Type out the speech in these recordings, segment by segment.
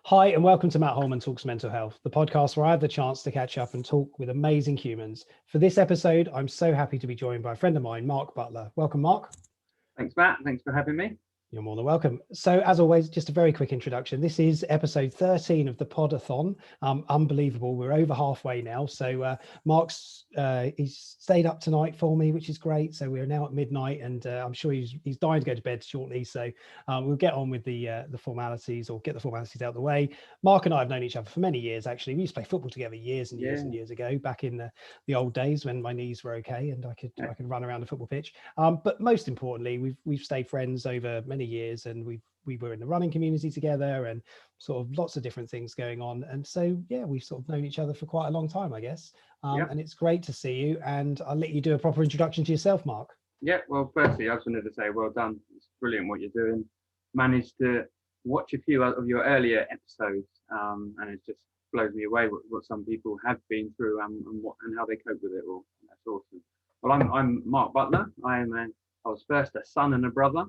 Hi, and welcome to Matt Holman Talks Mental Health, the podcast where I have the chance to catch up and talk with amazing humans. For this episode, I'm so happy to be joined by a friend of mine, Mark Butler. Welcome, Mark. Thanks, Matt. Thanks for having me. You're more than welcome. So, as always, just a very quick introduction. This is episode 13 of the Podathon. Unbelievable. We're over halfway now. So, Mark's he's stayed up tonight for me, which is great. So we're now at midnight, and I'm sure he's dying to go to bed shortly. So we'll get on with the formalities, or get the formalities out of the way. Mark and I have known each other for many years. Actually, we used to play football together years and years and years ago, back in the old days when my knees were okay and I could run around a football pitch. But most importantly, we've stayed friends over many years, and we were in the running community together, and sort of lots of different things going on. And so we've sort of known each other for quite a long time, I guess. And it's great to see you, and I'll let you do a proper introduction to yourself, Mark. Well, firstly, I just wanted to say well done. It's brilliant what you're doing. Managed to watch a few of your earlier episodes, and it just blows me away what some people have been through, and how they cope with it all. That's awesome. Well, I'm Mark Butler. I was first a son and a brother.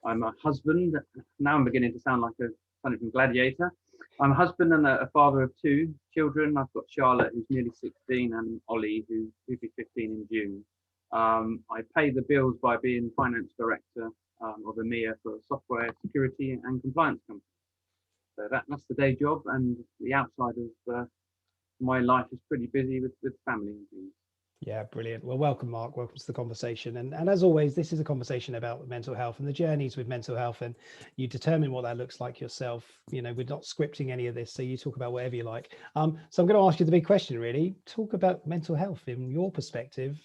I'm a husband. Now I'm beginning to sound like something from Gladiator. I'm a husband and a father of 2 children. I've got Charlotte, who's nearly 16, and Ollie, who'll be 15 in June. I pay the bills by being finance director of EMEA for a software security and compliance company. So that's the day job, and the outside of my life is pretty busy with family and things. Yeah, brilliant. Well, welcome, Mark. Welcome to the conversation. And as always, this is a conversation about mental health and the journeys with mental health, and you determine what that looks like yourself. You know, we're not scripting any of this, so you talk about whatever you like. So I'm going to ask you the big question, really. Talk about mental health in your perspective.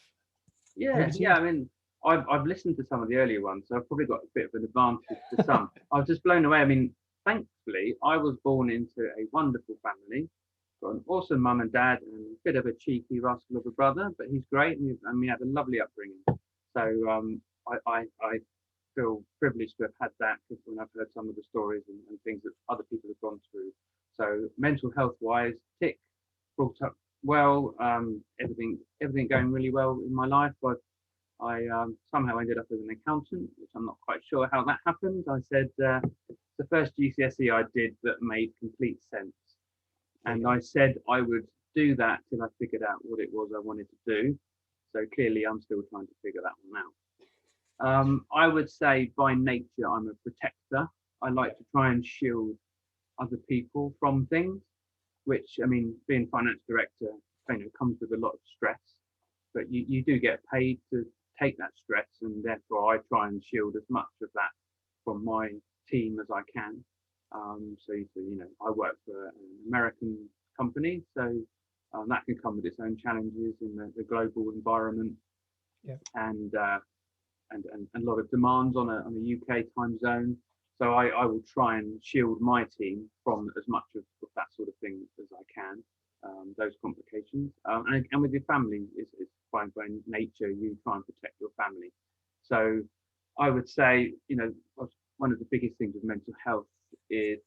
Yeah. I mean, I've listened to some of the earlier ones, so I've probably got a bit of an advantage to some. I was just blown away. I mean, thankfully, I was born into a wonderful family. Got an awesome mum and dad, and a bit of a cheeky rascal of a brother, but he's great, and we had a lovely upbringing. So I feel privileged to have had that, when I've heard some of the stories and things that other people have gone through. So mental health wise, tick, brought up well, everything going really well in my life. But I somehow ended up as an accountant, which I'm not quite sure how that happened. I said the first GCSE I did that made complete sense. And I said I would do that till I figured out what it was I wanted to do. So clearly I'm still trying to figure that one out. I would say by nature I'm a protector. I like to try and shield other people from things, which, I mean, being finance director, comes with a lot of stress, but you do get paid to take that stress, and therefore I try and shield as much of that from my team as I can. So I work for an American company, so that can come with its own challenges in the global environment, and a lot of demands on a UK time zone. So I will try and shield my team from as much of that sort of thing as I can, those complications. And with your family, it's by nature you try and protect your family. So I would say, one of the biggest things with mental health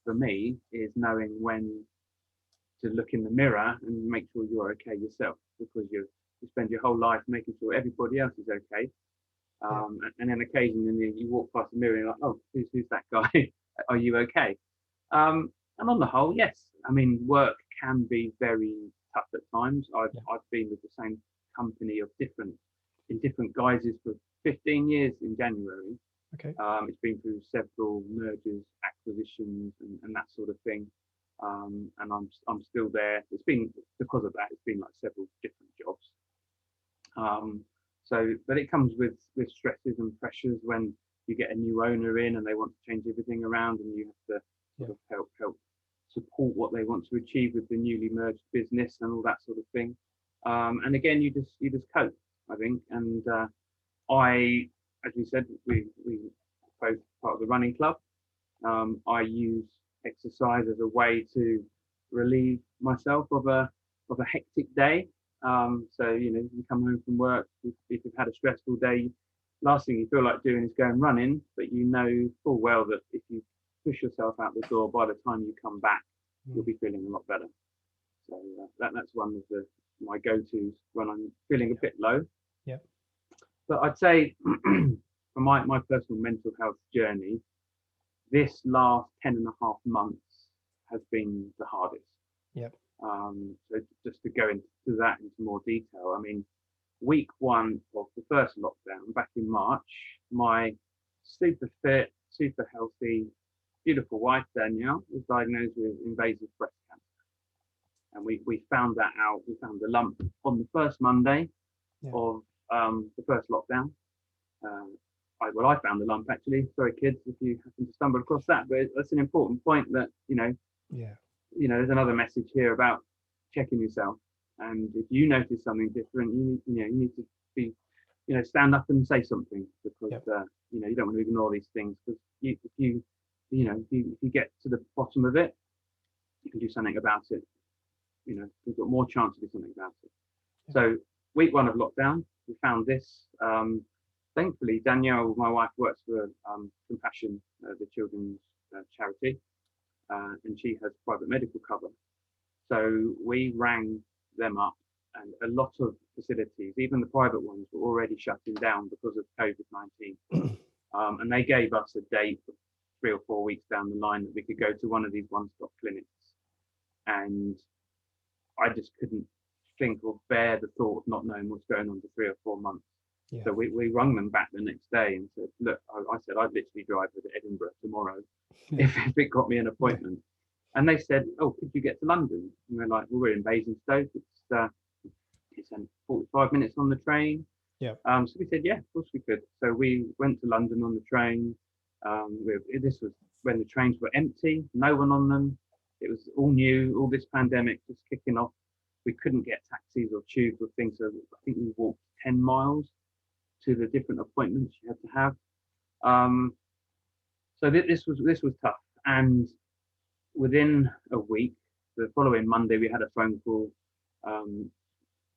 for me is knowing when to look in the mirror and make sure you're okay yourself, because you spend your whole life making sure everybody else is okay. And then occasionally you walk past the mirror and you're like, oh, who's that guy? Are you okay? And on the whole, yes. I mean, work can be very tough at times. I've been with the same company in different guises for 15 years in January. Okay. It's been through several mergers, acquisitions, and that sort of thing. And I'm still there. It's been, because of that, it's been like several different jobs. But it comes with stresses and pressures when you get a new owner in and they want to change everything around, and you have to sort of help support what they want to achieve with the newly merged business and all that sort of thing. And again, you just cope, I think. And as we said, we both part of the running club. I use exercise as a way to relieve myself of a hectic day. So you come home from work, if you've had a stressful day, last thing you feel like doing is going running, but you know full well that if you push yourself out the door, by the time you come back, you'll be feeling a lot better. So that's one of my go-tos when I'm feeling a bit low. Yeah. But I'd say for my personal mental health journey, this last 10 and a half months has been the hardest. Yep. So just to go into that into more detail, I mean, week 1 of the first lockdown back in March, my super fit, super healthy, beautiful wife Danielle was diagnosed with invasive breast cancer, and we found that out. We found the lump on the first Monday of the first lockdown. I found the lump actually. Sorry, kids, if you happen to stumble across that, but that's an important point that there's another message here about checking yourself. And if you notice something different, you need to be, stand up and say something, because you don't want to ignore these things, because if you get to the bottom of it, you can do something about it. We've got more chance to do something about it. So week 1 of lockdown, we found this. Thankfully, Danielle, my wife, works for Compassion, the children's charity, and she has private medical cover. So we rang them up, and a lot of facilities, even the private ones, were already shutting down because of COVID-19. And they gave us a date 3 or 4 weeks down the line that we could go to one of these one-stop clinics. And I just couldn't think or bear the thought of not knowing what's going on for 3 or 4 months. Yeah. So we rung them back the next day and said, look, I said, I'd literally drive to Edinburgh tomorrow if it got me an appointment. Yeah. And they said, oh, could you get to London? And we're like, well, we're in Basingstoke. It's 45 minutes on the train. Yeah. So we said, yeah, of course we could. So we went to London on the train. This was when the trains were empty, no one on them. It was all new, all this pandemic just kicking off. We couldn't get taxis or tubes or things. So I think we walked 10 miles to the different appointments you had to have. So this was tough. And within a week, the following Monday, we had a phone call. On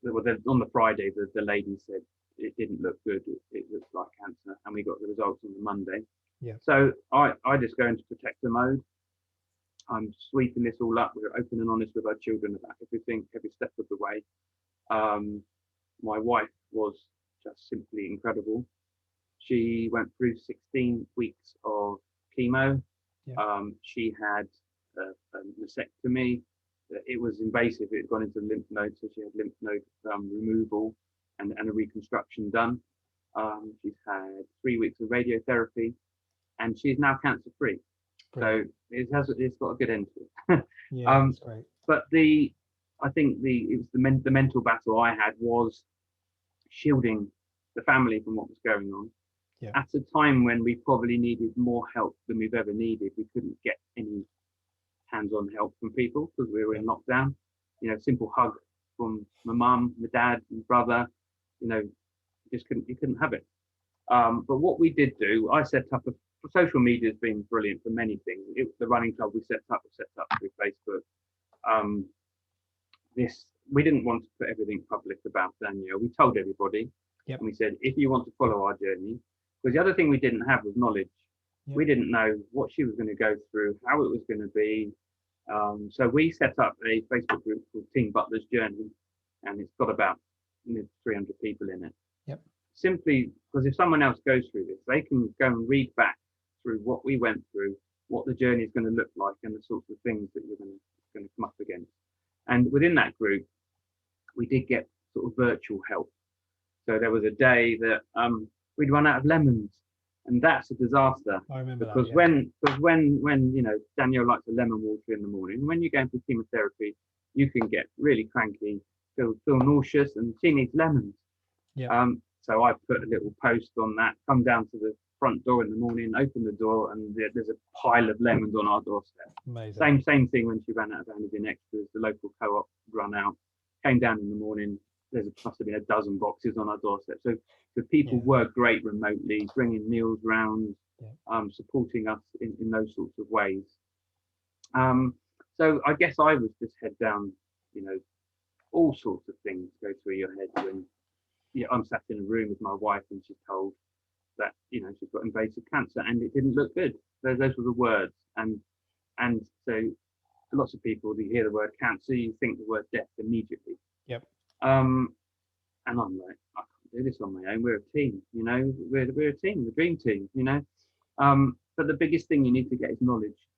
the Friday, the lady said it didn't look good. It looked like cancer, and we got the results on the Monday. Yeah. So I just go into protector mode. I'm sweeping this all up. We're open and honest with our children about everything, every step of the way. My wife was just simply incredible. She went through 16 weeks of chemo. Yeah. She had a mastectomy. It was invasive. It had gone into the lymph nodes, so she had lymph node removal and a reconstruction done. She's had 3 weeks of radiotherapy, and she's now cancer free. So it's got a good end to it. Yeah, that's great. But I think it was the mental battle I had was shielding the family from what was going on. Yeah. At a time when we probably needed more help than we've ever needed. We couldn't get any hands-on help from people because we were in lockdown. Simple hug from my mum, my dad, my brother. You couldn't have it. But what we did do, I set up social media has been brilliant for many things. The running club we set up through Facebook. We didn't want to put everything public about Danielle. We told everybody. Yep. And we said, if you want to follow our journey, because the other thing we didn't have was knowledge. Yep. We didn't know what she was going to go through, how it was going to be. So we set up a Facebook group called Team Butler's Journey, and it's got about 300 people in it. Yep. Simply because if someone else goes through this, they can go and read back through what we went through, what the journey is going to look like, and the sorts of things that you're going to come up against. And within that group, we did get sort of virtual help. So there was a day that we'd run out of lemons, and that's a disaster. I remember because that, yeah. when Danielle likes a lemon water in the morning. When you're going through chemotherapy, you can get really cranky, feel nauseous, and she needs lemons. Yeah. So I put a little post on that. Come down to the front door in the morning, open the door, and there's a pile of lemons on our doorstep. Amazing. Same thing when she ran out of Anadin extras. The local co-op run out. Came down in the morning. Must have been a dozen boxes on our doorstep. So the people were great remotely, bringing meals round, supporting us in those sorts of ways. So I guess I was just head down, all sorts of things go through your head when I'm sat in a room with my wife and she's told that she's got invasive cancer and it didn't look good. Those were the words, and so lots of people, you hear the word cancer, you think the word death immediately. Yep. And I'm like, I can't do this on my own. We're a team, we're a team, the dream team, But the biggest thing you need to get is knowledge.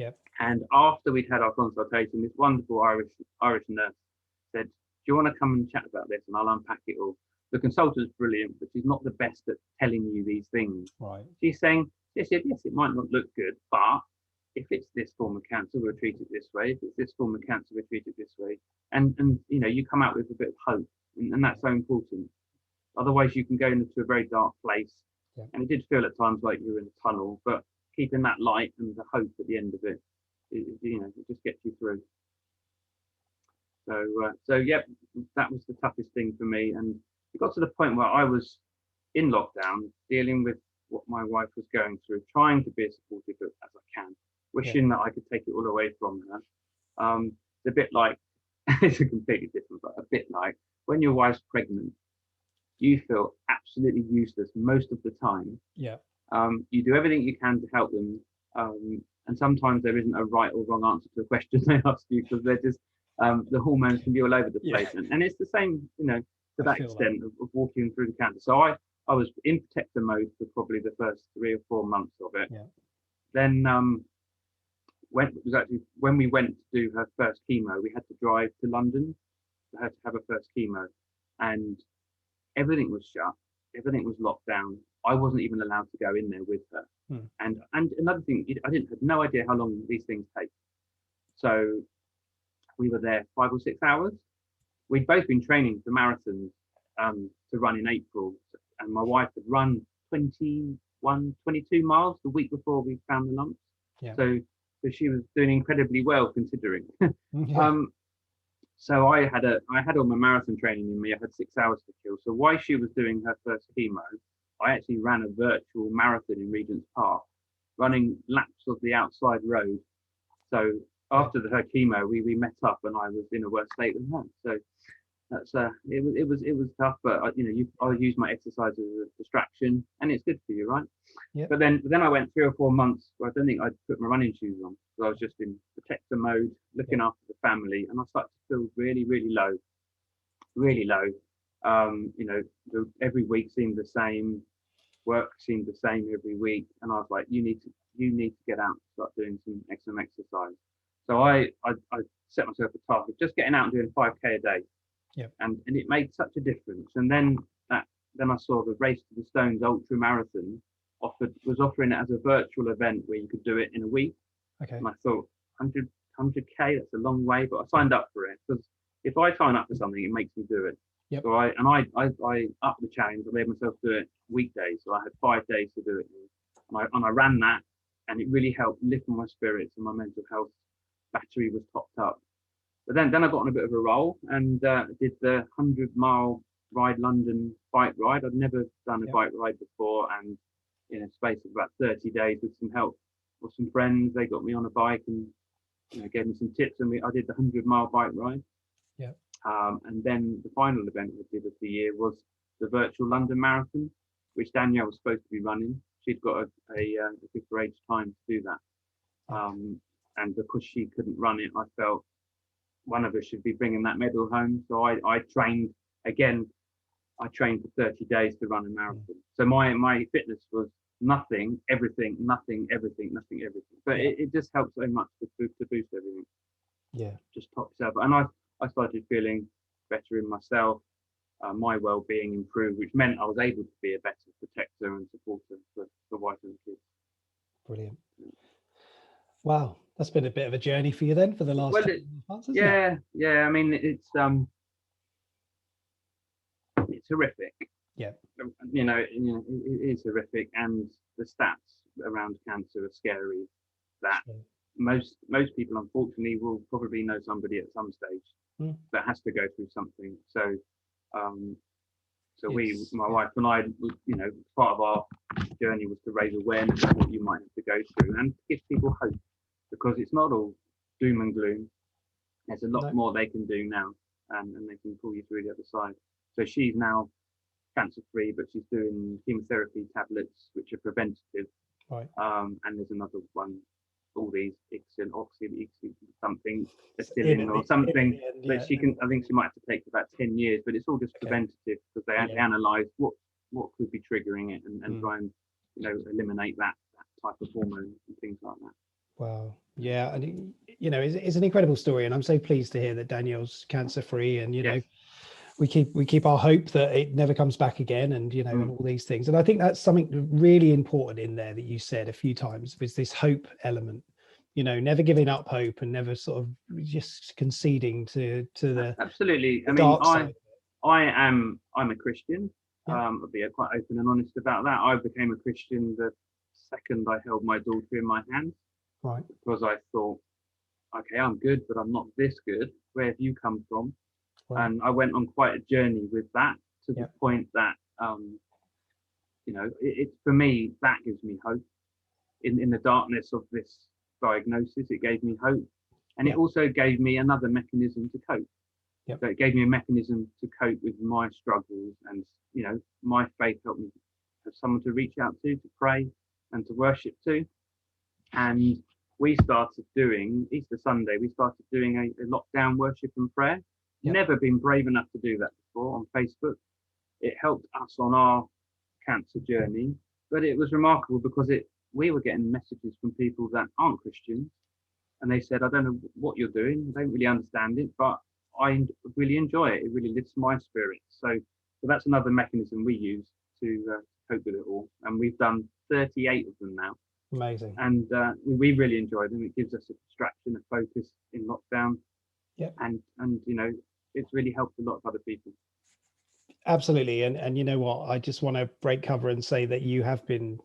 Yep. And after we'd had our consultation, this wonderful Irish nurse said, "Do you want to come and chat about this?" And I'll unpack it all. The consultant's brilliant, but she's not the best at telling you these things. Right. She's saying, yes, it might not look good, but if it's this form of cancer, we'll treat it this way. If it's this form of cancer, we'll treat it this way. And you come out with a bit of hope, and that's so important. Otherwise, you can go into a very dark place. Yeah. And it did feel at times like you were in a tunnel, but keeping that light and the hope at the end of it, it just gets you through. So yeah, that was the toughest thing for me. And it got to the point where I was in lockdown, dealing with what my wife was going through, trying to be as supportive as I can, wishing that I could take it all away from her. It's a bit like, it's a completely different, but a bit like when your wife's pregnant, you feel absolutely useless most of the time. Yeah. You do everything you can to help them. And sometimes there isn't a right or wrong answer to a question they ask you, because they're just, the hormones can be all over the place. Yeah. And it's the same, to that extent of walking through the cancer. So I was in protector mode for probably the first 3 or 4 months of it. Yeah. Then when we went to do her first chemo, we had to drive to London for her to have her first chemo. And everything was shut. Everything was locked down. I wasn't even allowed to go in there with her. And another thing, I had no idea how long these things take. So we were there 5 or 6 hours. We'd both been training for marathons to run in April, and my wife had run 21, 22 miles the week before we found the lumps. Yeah. So she was doing incredibly well considering. Yeah. So I had all my marathon training in me. I had 6 hours to kill. So while she was doing her first chemo, I actually ran a virtual marathon in Regent's Park, running laps of the outside road. So after her chemo, we met up, and I was in a worse state than her. So that's it was tough, but I use my exercise as a distraction, and it's good for you, right? Yeah. But then I went 3 or 4 months where I don't think I'd put my running shoes on, because I was just in protector mode, looking after the family, and I started to feel really, really low, really low. Every week seemed the same, work seemed the same every week, and I was like, you need to get out and start doing some exercise. So I set myself a target, just getting out and doing 5K a day. Yeah. And it made such a difference. And then I saw the Race to the Stones ultra marathon was offering it as a virtual event where you could do it in a week. Okay. And I thought 100K, that's a long way, but I signed up for it, because if I sign up for something, it makes me do it. Yep. So I upped the challenge. I made myself do it weekdays, so I had 5 days to do it. And I ran that, and it really helped lift my spirits, and my mental health battery was topped up. But then I got on a bit of a roll, and did the 100-mile Ride London bike ride. I'd never done a bike ride before, and in a space of about 30 days, with some help of some friends, they got me on a bike and gave me some tips, and I did the 100-mile bike ride. Yeah. And then the final event we did of the year was the virtual London Marathon, which Danielle was supposed to be running. She'd got a good age time to do that. And because she couldn't run it, I felt one of us should be bringing that medal home. So I trained again. I trained for 30 days to run a marathon. So my fitness was nothing, everything, nothing, everything, nothing, everything. But it just helped so much to boost everything. Yeah. Just top yourself. And I started feeling better in myself. My well-being improved, which meant I was able to be a better protector and supporter for the wife and the kids. Brilliant. Wow, that's been a bit of a journey for you then for the last months, hasn't it? Yeah. I mean, it's horrific. Yeah. It is horrific, and the stats around cancer are scary. That most people, unfortunately, will probably know somebody at some stage that has to go through something. So, my wife and I, part of our journey was to raise awareness of what you might have to go through and give people hope, because it's not all doom and gloom. There's a lot more they can do now, and they can pull you through the other side. So she's now cancer-free, but she's doing chemotherapy tablets, which are preventative. Right. And there's another one, all these something, or something that she can. I think she might have to take for about 10 years, but it's all just preventative, because they analyse what could be triggering it and try and eliminate that type of hormone and things like that. Wow. Yeah, and it's an incredible story, and I'm so pleased to hear that Danielle's cancer free, and we keep our hope that it never comes back again, and and all these things. And I think that's something really important in there that you said a few times, was this hope element. Never giving up hope, and never sort of just conceding to the absolutely. the I mean, dark side. I'm a Christian. Yeah. I'll be quite open and honest about that. I became a Christian the second I held my daughter in my hands, Right. because I thought, okay, I'm good, but I'm not this good. Where have you come from? Right. And I went on quite a journey with that, to the point that, it's for me, that gives me hope. In the darkness of this diagnosis, it gave me hope. And it also gave me another mechanism to cope. Yep. So it gave me a mechanism to cope with my struggles, and my faith helped me have someone to reach out to pray and to worship to. And we started doing Easter Sunday. We started doing a lockdown worship and prayer. Yep. Never been brave enough to do that before on Facebook. It helped us on our cancer journey, but it was remarkable because we were getting messages from people that aren't Christians, and they said, I don't know what you're doing, I don't really understand it, but I really enjoy it. It really lifts my spirit. So that's another mechanism we use to cope with it all. And we've done 38 of them now. Amazing. And we really enjoy them. It gives us a distraction, a focus in lockdown. Yeah. And it's really helped a lot of other people. Absolutely. And you know what, I just want to break cover and say that you have been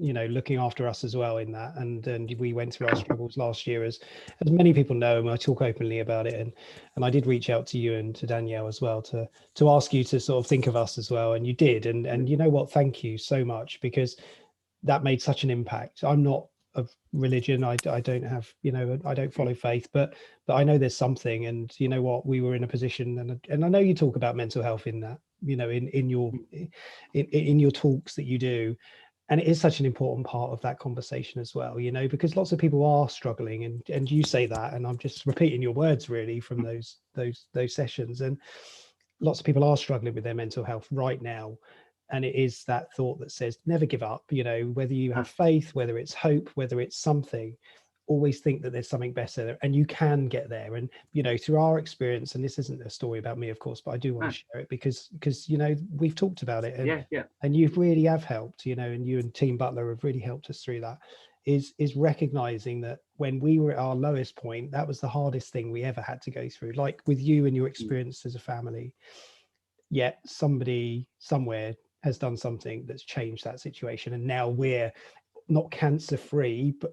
looking after us as well in that, and we went through our struggles last year, as many people know, and I talk openly about it, and I did reach out to you and to Danielle as well to ask you to sort of think of us as well, and you did, and you know what, thank you so much, because that made such an impact. I'm not of religion, I don't have, I don't follow faith, but I know there's something, and you know what, we were in a position, and I know you talk about mental health in that, in your talks that you do. And it is such an important part of that conversation as well, because lots of people are struggling, and you say that, and I'm just repeating your words really from those sessions. And lots of people are struggling with their mental health right now. And it is that thought that says, never give up, whether you have faith, whether it's hope, whether it's something, always think that there's something better, and you can get there. And through our experience, and this isn't a story about me, of course, but I do want to share it because we've talked about it, and you've really have helped, and you and Team Butler have really helped us through that, is recognizing that when we were at our lowest point, that was the hardest thing we ever had to go through, like with you and your experience as a family. Yet somebody somewhere has done something that's changed that situation, and now we're not cancer free, but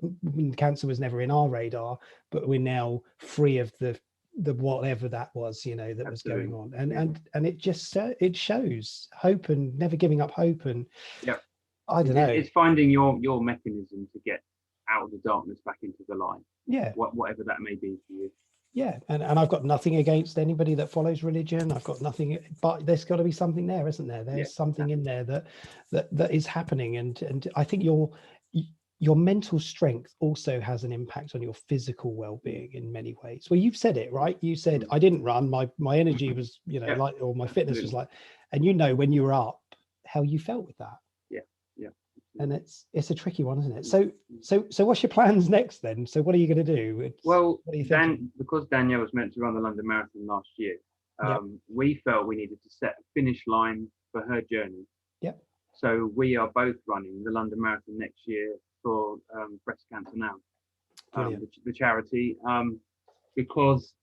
cancer was never in our radar, but we're now free of the whatever that was, that was going on. And it just it shows hope, and never giving up hope. And I don't know, it's finding your mechanism to get out of the darkness back into the light, whatever that may be for you. And I've got nothing against anybody that follows religion. I've got nothing, but there's got to be something there, isn't there? There's something in there that is happening, and I think your mental strength also has an impact on your physical well-being in many ways. Well, you've said it, right? You said, I didn't run, my energy was, like, or my fitness was like, and when you were up, how you felt with that. And it's a tricky one, isn't it? So what's your plans next then? So what are you going to do? Well, because Danielle was meant to run the London Marathon last year, we felt we needed to set a finish line for her journey. So we are both running the London Marathon next year for Breast Cancer Now, the charity, because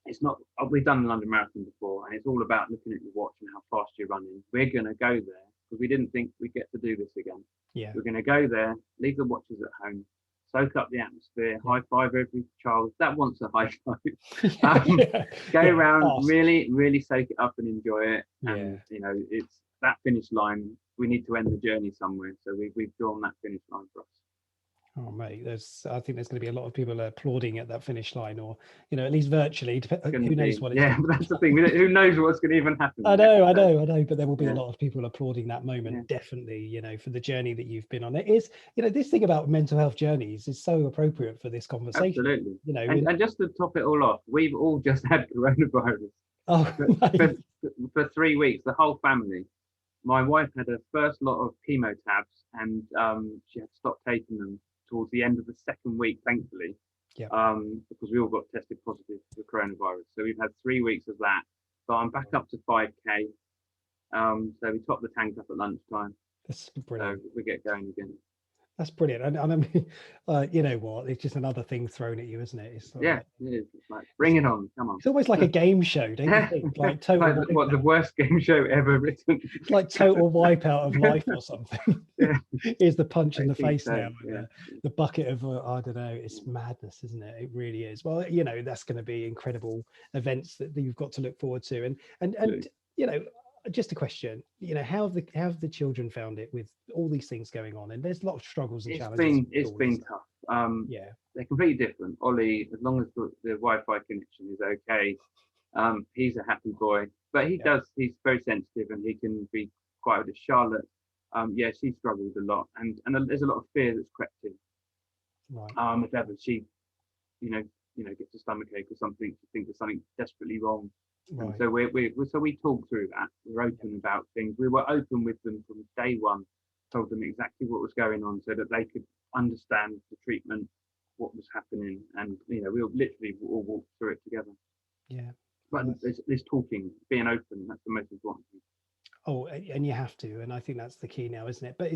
it's not, we've done the London Marathon before, and it's all about looking at your watch and how fast you're running. We're going to go there because we didn't think we'd get to do this again. We're going to go there, leave the watches at home, soak up the atmosphere, high five every child that wants a high five, go around, really, really soak it up and enjoy it. And it's that finish line. We need to end the journey somewhere, so we've drawn that finish line for us. Oh mate, I think there's going to be a lot of people applauding at that finish line, or at least virtually. Who knows what? But that's the thing. Who knows what's going to even happen? I know. But there will be a lot of people applauding that moment, definitely. For the journey that you've been on. It is, this thing about mental health journeys is so appropriate for this conversation. Absolutely. And just to top it all off, we've all just had coronavirus. Oh, for 3 weeks, the whole family. My wife had her first lot of chemo tabs, and she had to stop taking them towards the end of the second week, thankfully. Yeah. Because we all got tested positive for coronavirus. So we've had 3 weeks of that. So I'm back up to 5K. So we top the tank up at lunchtime. That's brilliant. So we get going again. That's brilliant. And I mean, you know what? It's just another thing thrown at you, isn't it? It's yeah, it is. It's like, bring it on. Come on. It's almost like a game show, don't you think? Like total. Like, what, the worst game show ever written? It's like total wipeout of life or something. Yeah. Here's the punch in the face so, now. Yeah. The bucket of, I don't know, it's madness, isn't it? It really is. Well, you know, that's going to be incredible events that you've got to look forward to. And you know, just a question, you know, how have the children found it with all these things going on? And there's a lot of struggles and challenges. It's been tough. Yeah, they're completely different. Ollie, as long as the Wi-Fi connection is okay, he's a happy boy. But he's very sensitive and he can be quite with Charlotte. She struggled a lot, and there's a lot of fear that's crept in. Right. If ever she, gets a stomachache or something, she thinks there's something desperately wrong. Right. And so we talk through that. We're open about things. We were open with them from day one. Told them exactly what was going on so that they could understand the treatment, what was happening, and we'll literally all walk through it together. Yeah. But there's talking, being open. That's the most important thing. Oh, and you have to, and I think that's the key now, isn't it? But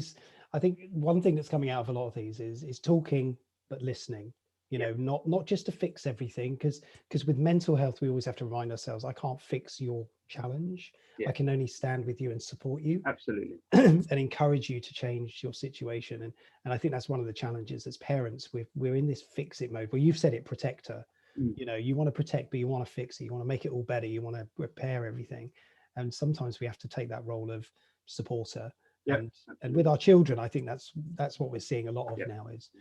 I think one thing that's coming out of a lot of these is talking, but listening. You know, not just to fix everything, because with mental health, we always have to remind ourselves, I can't fix your challenge. I can only stand with you and support you. Absolutely. And encourage you to change your situation. And I think that's one of the challenges as parents. We're in this fix it mode. Well, you've said it, protector. You know, you want to protect, but you want to fix it. You want to make it all better. You want to repair everything. And sometimes we have to take that role of supporter. And with our children, I think that's what we're seeing a lot of now is,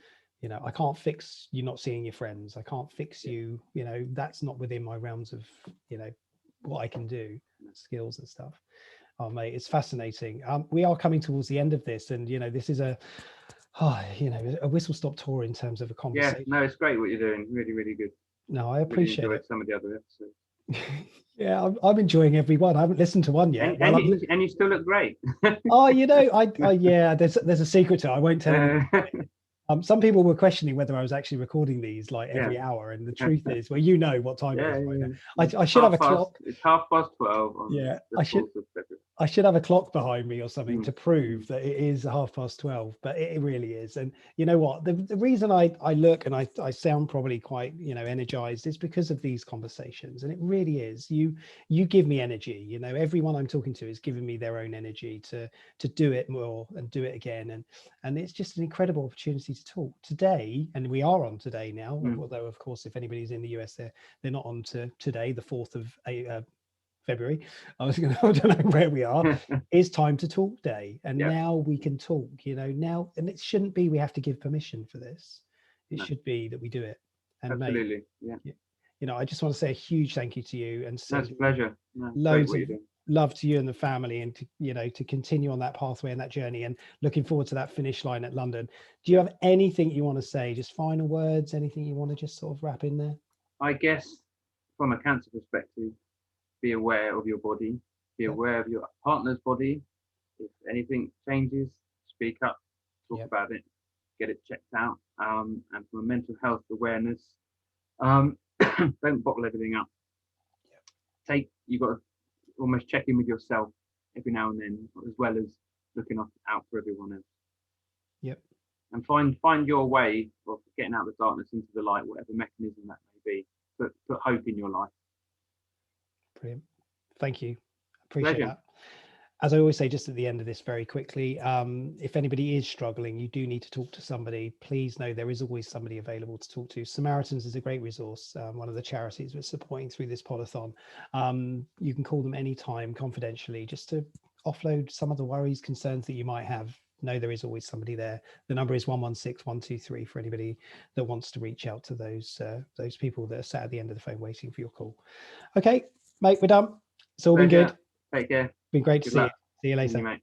you know, I can't fix you not seeing your friends. I can't fix you, you know, that's not within my realms of, you know, what I can do, skills and stuff. Oh, mate, it's fascinating. We are coming towards the end of this, and, you know, this is a whistle stop tour in terms of a conversation. Yeah, no, it's great what you're doing. Really, really good. No, I appreciate it. Some of the other episodes. Yeah, I'm enjoying every one. I haven't listened to one yet. And you still look great. Oh, you know, there's a secret to it. I won't tell you. Some people were questioning whether I was actually recording these like every hour, and the truth is, well, you know what time it is right now. I should have a clock. It's 12:30. I should have a clock behind me or something to prove that it is 12:30, but it really is. And you know what? The reason I look and I sound probably quite, you know, energized is because of these conversations, and it really is. You give me energy. You know, everyone I'm talking to is giving me their own energy to do it more and do it again, and it's just an incredible opportunity to talk today. And we are on today now, although of course if anybody's in the US, they're not on to today, the 4th of February. I don't know where we are. It's time to talk day, and now we can talk, you know, now, and it shouldn't be we have to give permission for this. It should be that we do it. And absolutely. You know, I just want to say a huge thank you to you, and that's a pleasure. Loads of love to you and the family, and to, you know, to continue on that pathway and that journey, and looking forward to that finish line at London. Do you have anything you want to say, just final words, anything you want to just sort of wrap in there? I guess from a cancer perspective, be aware of your body, be aware of your partner's body. If anything changes, speak up, talk about it, get it checked out. And from a mental health awareness, don't bottle everything up. You've got to almost check in with yourself every now and then, as well as looking out for everyone else. And find your way of getting out of the darkness into the light, whatever mechanism that may be. Put hope in your life. Brilliant. Thank you. Appreciate that. As I always say, just at the end of this very quickly, if anybody is struggling, you do need to talk to somebody. Please know there is always somebody available to talk to. Samaritans is a great resource, one of the charities we're supporting through this podathon. You can call them anytime confidentially, just to offload some of the worries, concerns that you might have. Know there is always somebody there. The number is 116-123 for anybody that wants to reach out to those people that are sat at the end of the phone waiting for your call. Okay, mate, we're done. It's all been good. Take care. Been great to see you. See you later.